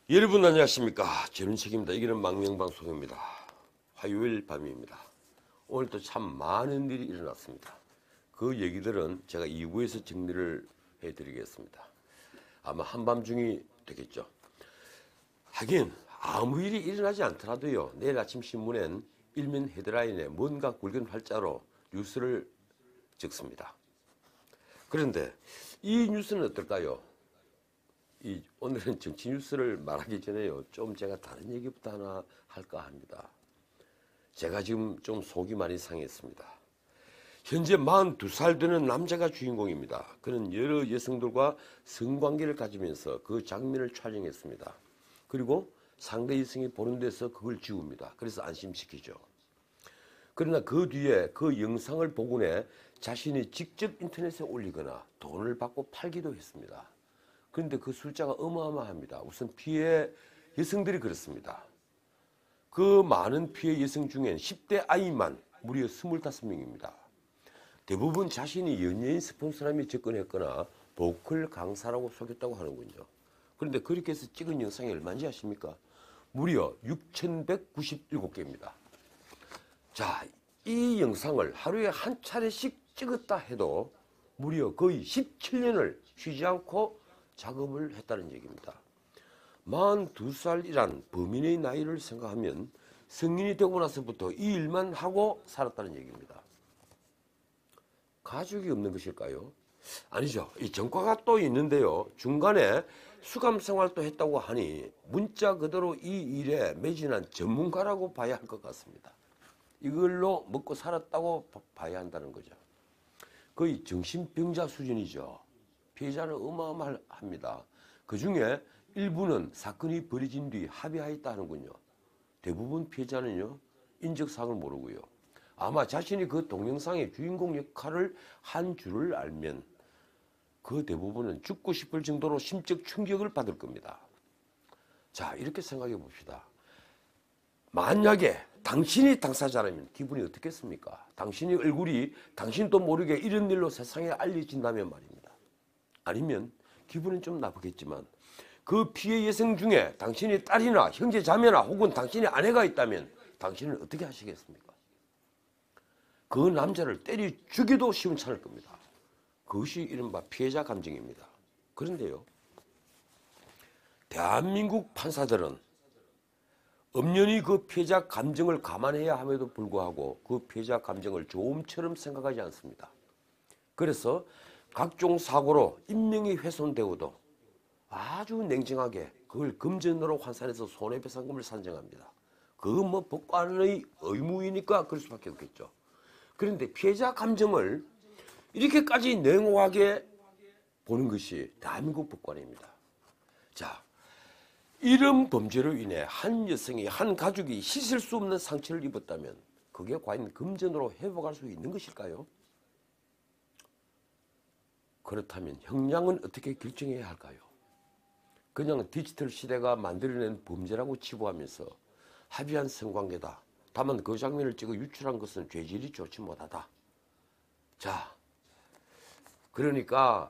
여러분 안녕하십니까. 저는 책임다 이기는 망명방송입니다. 화요일 밤입니다. 오늘도 참 많은 일이 일어났습니다. 그 얘기들은 제가 2부에서 정리를 해드리겠습니다. 아마 한밤중이 되겠죠. 하긴 아무 일이 일어나지 않더라도요, 내일 아침 신문엔 일면 헤드라인에 뭔가 굵은 활자로 뉴스를 적습니다. 그런데 이 뉴스는 어떨까요? 오늘은 정치 뉴스를 말하기 전에요, 좀 제가 다른 얘기부터 하나 할까 합니다. 제가 지금 좀 속이 많이 상했습니다. 현재 42살 되는 남자가 주인공입니다. 그는 여러 여성들과 성관계를 가지면서 그 장면을 촬영했습니다. 그리고 상대 여성이 보는 데서 그걸 지웁니다. 그래서 안심시키죠. 그러나 그 뒤에 그 영상을 보고는 자신이 직접 인터넷에 올리거나 돈을 받고 팔기도 했습니다. 그런데 그 숫자가 어마어마합니다. 우선 피해 여성들이 그렇습니다. 그 많은 피해 여성 중엔 10대 아이만 무려 25명입니다. 대부분 자신이 연예인 스폰서라며 접근했거나 보컬 강사라고 속였다고 하는군요. 그런데 그렇게 해서 찍은 영상이 얼마인지 아십니까? 무려 6,197개입니다. 자, 이 영상을 하루에 한 차례씩 찍었다 해도 무려 거의 17년을 쉬지 않고 작업을 했다는 얘기입니다. 42살이란 범인의 나이를 생각하면 성인이 되고 나서부터 이 일만 하고 살았다는 얘기입니다. 가족이 없는 것일까요? 아니죠. 이 전과가 또 있는데요. 중간에 수감 생활도 했다고 하니 문자 그대로 이 일에 매진한 전문가라고 봐야 할 것 같습니다. 이걸로 먹고 살았다고 봐야 한다는 거죠. 거의 정신병자 수준이죠. 피해자는 어마어마합니다. 그 중에 일부는 사건이 벌어진 뒤 합의하였다 하는군요. 대부분 피해자는요, 인적사항을 모르고요. 아마 자신이 그 동영상의 주인공 역할을 한 줄을 알면 그 대부분은 죽고 싶을 정도로 심적 충격을 받을 겁니다. 자, 이렇게 생각해 봅시다. 만약에 당신이 당사자라면 기분이 어떻겠습니까? 당신의 얼굴이 당신도 모르게 이런 일로 세상에 알려진다면 말입니다. 아니면 기분은 좀 나쁘겠지만 그 피해 여성 중에 당신의 딸이나 형제 자매나 혹은 당신의 아내가 있다면 당신은 어떻게 하시겠습니까? 그 남자를 때려 죽여도 시원찮을 겁니다. 그것이 이른바 피해자 감정입니다. 그런데요, 대한민국 판사들은 엄연히 그 피해자 감정을 감안해야 함에도 불구하고 그 피해자 감정을 조음처럼 생각하지 않습니다. 그래서 각종 사고로 인명이 훼손되어도 아주 냉정하게 그걸 금전으로 환산해서 손해배상금을 산정합니다. 그건 뭐 법관의 의무이니까 그럴 수밖에 없겠죠. 그런데 피해자 감정을 이렇게까지 냉혹하게 보는 것이 대한민국 법관입니다. 자, 이런 범죄로 인해 한 여성이, 한 가족이 씻을 수 없는 상처를 입었다면 그게 과연 금전으로 회복할 수 있는 것일까요? 그렇다면 형량은 어떻게 결정해야 할까요? 그냥 디지털 시대가 만들어낸 범죄라고 치부하면서 합의한 성관계다. 다만 그 장면을 찍어 유출한 것은 죄질이 좋지 못하다. 자, 그러니까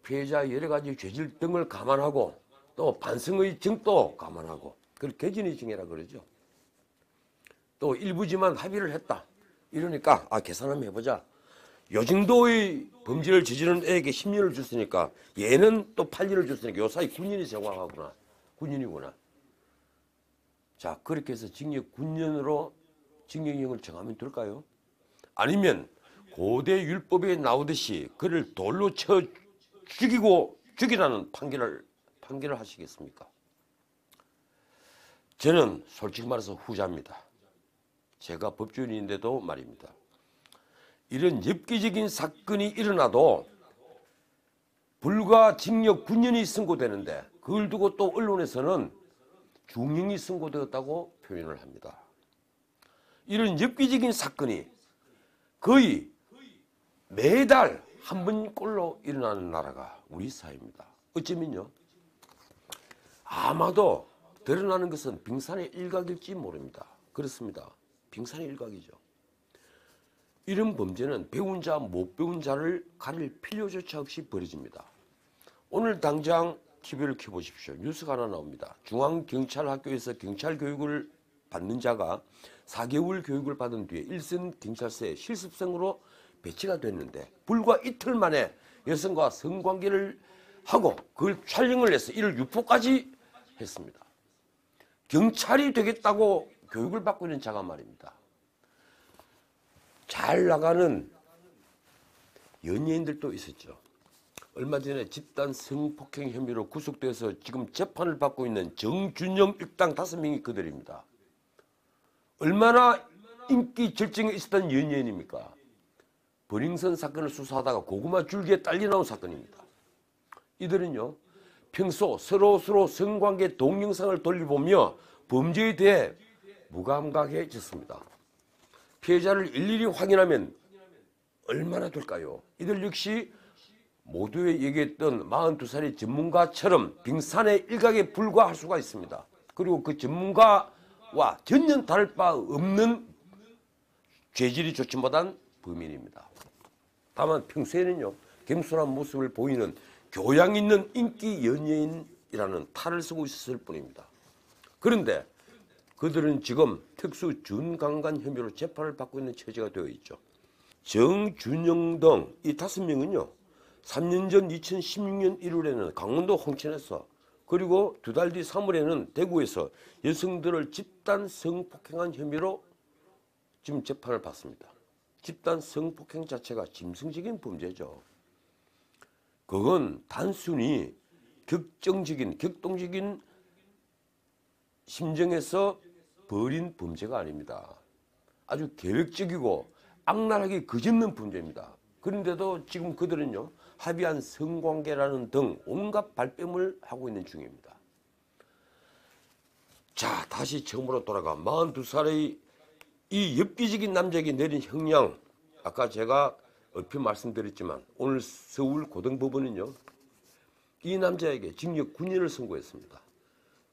피해자의 여러 가지 죄질 등을 감안하고 또 반성의 정도 감안하고 그걸 개진의 정해라 그러죠. 또 일부지만 합의를 했다. 이러니까 계산 한번 해보자. 요 정도의 범죄를 저지른 애에게 10년을 줬으니까 얘는 또 8년을 줬으니까 요 사이 9년이 정확하구나. 9년이구나. 자, 그렇게 해서 징역 9년으로 징역형을 정하면 될까요? 아니면 고대 율법에 나오듯이 그를 돌로 쳐 죽이라는 판결을 하시겠습니까? 저는 솔직히 말해서 후자입니다. 제가 법조인인데도 말입니다. 이런 엽기적인 사건이 일어나도 불과 징역 9년이 선고되는데 그걸 두고 또 언론에서는 중형이 선고되었다고 표현을 합니다. 이런 엽기적인 사건이 거의 매달 한 번꼴로 일어나는 나라가 우리 사회입니다. 어쩌면요, 아마도 드러나는 것은 빙산의 일각일지 모릅니다. 그렇습니다. 빙산의 일각이죠. 이런 범죄는 배운 자, 못 배운 자를 가릴 필요조차 없이 벌어집니다. 오늘 당장 TV를 켜보십시오. 뉴스가 하나 나옵니다. 중앙경찰학교에서 경찰 교육을 받는 자가 4개월 교육을 받은 뒤에 일선 경찰서에 실습생으로 배치가 됐는데 불과 이틀 만에 여성과 성관계를 하고 그걸 촬영을 해서 이를 유포까지 했습니다. 경찰이 되겠다고 교육을 받고 있는 자가 말입니다. 잘 나가는 연예인들도 있었죠. 얼마 전에 집단 성폭행 혐의로 구속돼서 지금 재판을 받고 있는 정준영 일당 5명이 그들입니다. 얼마나 인기 절정에 있었던 연예인입니까? 버닝썬 사건을 수사하다가 고구마 줄기에 딸려 나온 사건입니다. 이들은요, 평소 서로 성관계 동영상을 돌려보며 범죄에 대해 무감각해졌습니다. 피해자를 일일이 확인하면 얼마나 될까요? 이들 역시 모두에 얘기했던 42살의 전문가처럼 빙산의 일각에 불과할 수가 있습니다. 그리고 그 전문가와 전혀 다를 바 없는 죄질이 좋지 못한 범인입니다. 다만 평소에는요, 겸손한 모습을 보이는 교양 있는 인기 연예인이라는 탈을 쓰고 있었을 뿐입니다. 그런데 그들은 지금 특수 준강간 혐의로 재판을 받고 있는 처지가 되어 있죠. 정준영 등 이 5명은요, 3년 전 2016년 1월에는 강원도 홍천에서 그리고 2달 뒤 3월에는 대구에서 여성들을 집단 성폭행한 혐의로 지금 재판을 받습니다. 집단 성폭행 자체가 짐승적인 범죄죠. 그건 단순히 격동적인 심정에서 벌인 범죄가 아닙니다. 아주 계획적이고 악랄하게 그짓는 범죄입니다. 그런데도 지금 그들은요, 합의한 성관계라는 등 온갖 발뺌을 하고 있는 중입니다. 자, 다시 처음으로 돌아가 42살의 이 엽기적인 남자에게 내린 형량, 아까 제가 얼핏 말씀드렸지만 오늘 서울 고등법원은요, 이 남자에게 징역 9년을 선고했습니다.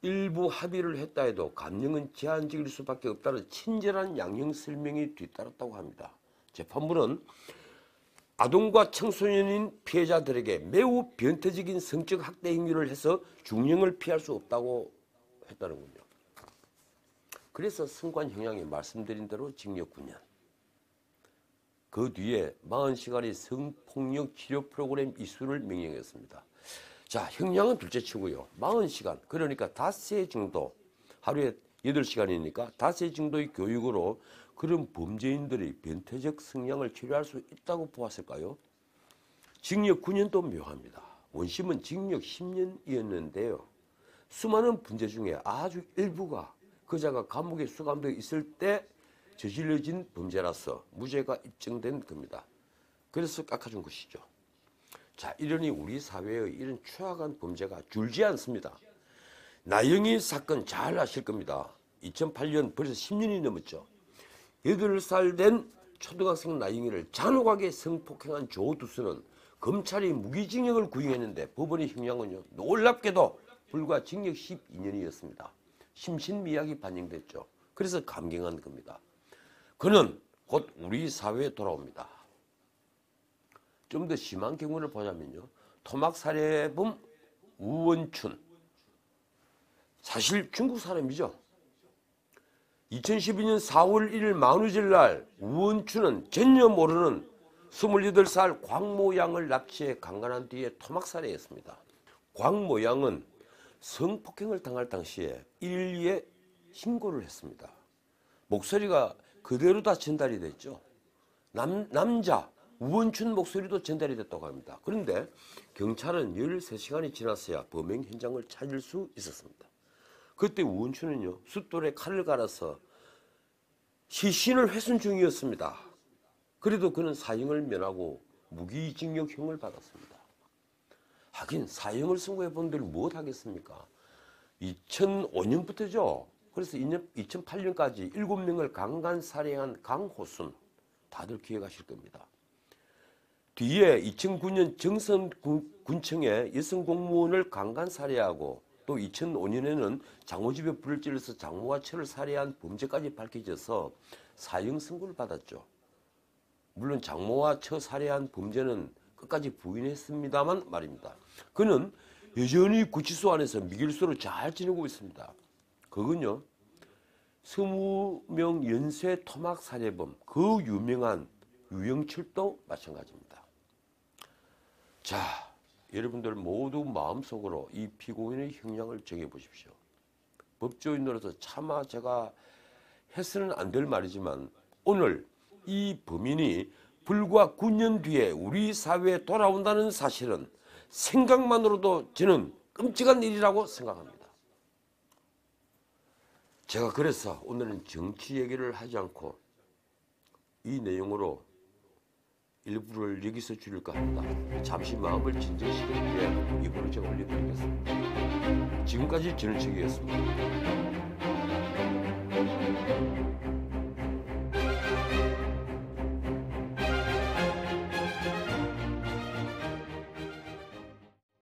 일부 합의를 했다 해도 감형은 제한적일 수밖에 없다는 친절한 양형 설명이 뒤따랐다고 합니다. 재판부는 아동과 청소년인 피해자들에게 매우 변태적인 성적 학대 행위를 해서 중형을 피할 수 없다고 했다는군요. 그래서 선고한 형량이 말씀드린 대로 징역 9년. 그 뒤에 40시간의 성폭력 치료 프로그램 이수를 명령했습니다. 자, 형량은 둘째치고요. 40시간, 그러니까 닷새 정도, 하루에 8시간이니까 닷새 정도의 교육으로 그런 범죄인들의 변태적 성향을 치료할 수 있다고 보았을까요? 징역 9년도 묘합니다. 원심은 징역 10년이었는데요. 수많은 범죄 중에 아주 일부가 그자가 감옥에 수감되어 있을 때 저질러진 범죄라서 무죄가 입증된 겁니다. 그래서 깎아준 것이죠. 자, 이러니 우리 사회의 이런 추악한 범죄가 줄지 않습니다. 나영희 사건 잘 아실 겁니다. 2008년 벌써 10년이 넘었죠. 8살 된 초등학생 나영희를 잔혹하게 성폭행한 조두수는 검찰이 무기징역을 구형했는데 법원의 형량은요, 놀랍게도 불과 징역 12년이었습니다. 심신미약이 반영됐죠. 그래서 감경한 겁니다. 그는 곧 우리 사회에 돌아옵니다. 좀 더 심한 경우를 보자면요, 토막살해범 우원춘, 사실 중국 사람이죠. 2012년 4월 1일 만우절 날 우원춘은 전혀 모르는 28살 광모 양을 납치해 강간한 뒤에 토막살해했습니다. 광모 양은 성폭행을 당할 당시에 112에 신고를 했습니다. 목소리가 그대로 다 전달이 됐죠. 남자 우원춘 목소리도 전달이 됐다고 합니다. 그런데 경찰은 13시간이 지났어야 범행 현장을 찾을 수 있었습니다. 그때 우원춘은요, 숫돌에 칼을 갈아서 시신을 훼손 중이었습니다. 그래도 그는 사형을 면하고 무기징역형을 받았습니다. 하긴 사형을 선고해 본들 무엇하겠습니까? 2005년부터죠. 그래서 2008년까지 7명을 강간 살해한 강호순, 다들 기억하실 겁니다. 뒤에 2009년 정선군청에 여성 공무원을 강간 살해하고 또 2005년에는 장모집에 불을 찔러서 장모와 처를 살해한 범죄까지 밝혀져서 사형 선고를 받았죠. 물론 장모와 처 살해한 범죄는 끝까지 부인했습니다만 말입니다. 그는 여전히 구치소 안에서 미결소로 잘 지내고 있습니다. 그건요, 20명 연쇄 토막 살해범 그 유명한 유영철도 마찬가지입니다. 자, 여러분들 모두 마음속으로 이 피고인의 형량을 정해보십시오. 법조인으로서 차마 제가 해서는 안 될 말이지만 오늘 이 범인이 불과 9년 뒤에 우리 사회에 돌아온다는 사실은 생각만으로도 저는 끔찍한 일이라고 생각합니다. 제가 그래서 오늘은 정치 얘기를 하지 않고 이 내용으로 일부를 여기서 줄일까 합니다. 잠시 마음을 진정시킬 때 이부를 제가 올려드리겠습니다. 지금까지 전은책이었습니다.